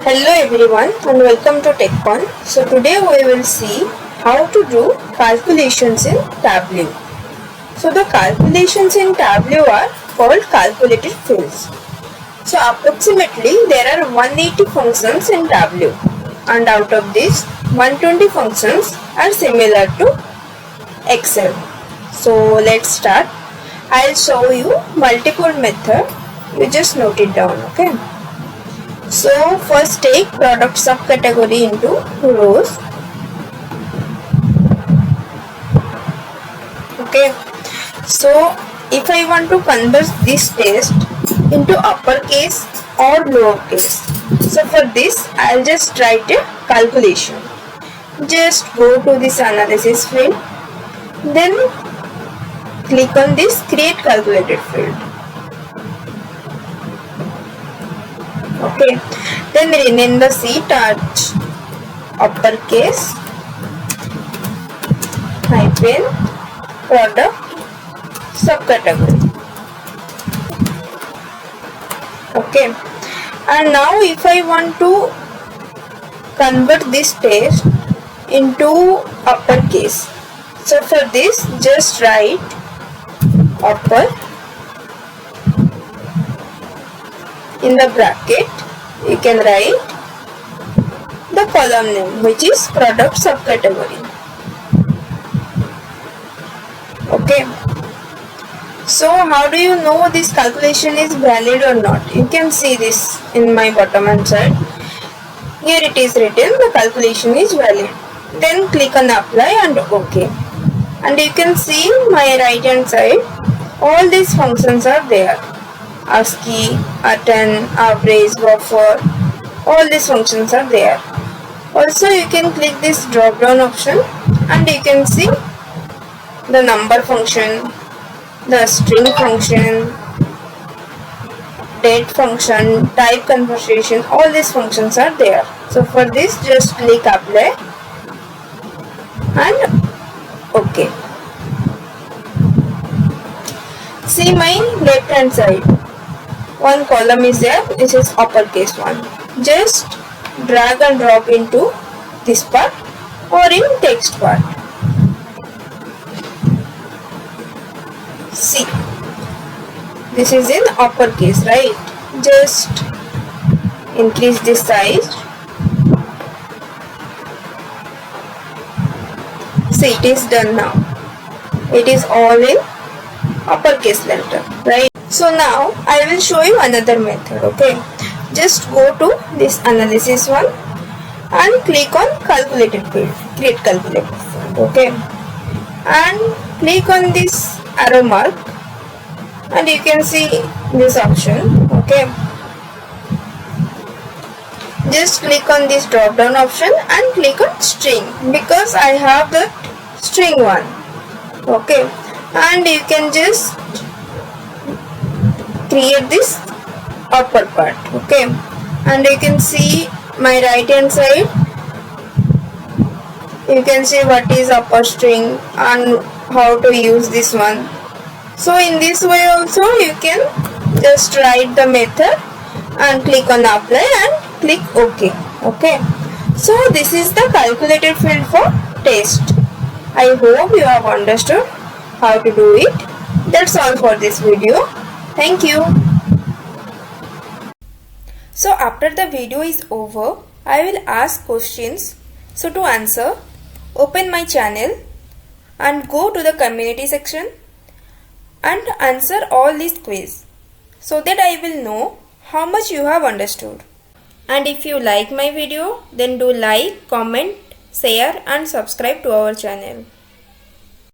Hello everyone and welcome to Conn. So today we will see how to do calculations in Tableau. So the calculations in Tableau are called calculated fields. So approximately there are 180 functions in Tableau, and out of these 120 functions are similar to Excel. So let's start. I'll show you multiple methods. You just note it down, okay? So first take product subcategory into rows. Okay. So if I want to convert this text into uppercase or lowercase, so for this I'll just write a calculation. Just go to this analysis field, then click on this create calculated field. Okay, then rename the sheet as uppercase hyphen product subcategory. Okay, and now if I want to convert this text into uppercase, so for this just write upper, in the bracket you can write the column name, which is product subcategory. Okay, so how do you know this calculation is valid or not? You can see this in my bottom hand side. Here it is written the calculation is valid. Then click on apply and OK, and you can see my right hand side all these functions are there. ASCII, attend, average, buffer, all these functions are there. Also you can click this drop down option and you can see the number function, the string function, date function, type conversation, all these functions are there. So for this just click apply and OK. See my left hand side, one column is there, this is uppercase one. Just drag and drop into this part or in text part. See, this is in uppercase, right? Just increase this size. See, it is done now. It is all in uppercase letter, right? So now I will show you another method. Okay, just go to this analysis one and click on calculated field, create calculated field. Okay, and click on this arrow mark and you can see this option. Okay, just click on this drop down option and click on string, because I have the string one. Okay, and you can just create this upper part. Okay, and you can see my right hand side, you can see what is upper string and how to use this one. So in this way also you can just write the method and click on apply and click OK. Okay, so this is the calculated field for text. I hope you have understood how to do it. That's all for this video. Thank you. So after the video is over, I will ask questions. So to answer, open my channel and go to the community section and answer all these quiz, so that I will know how much you have understood. And if you like my video, then do like, comment, share and subscribe to our channel.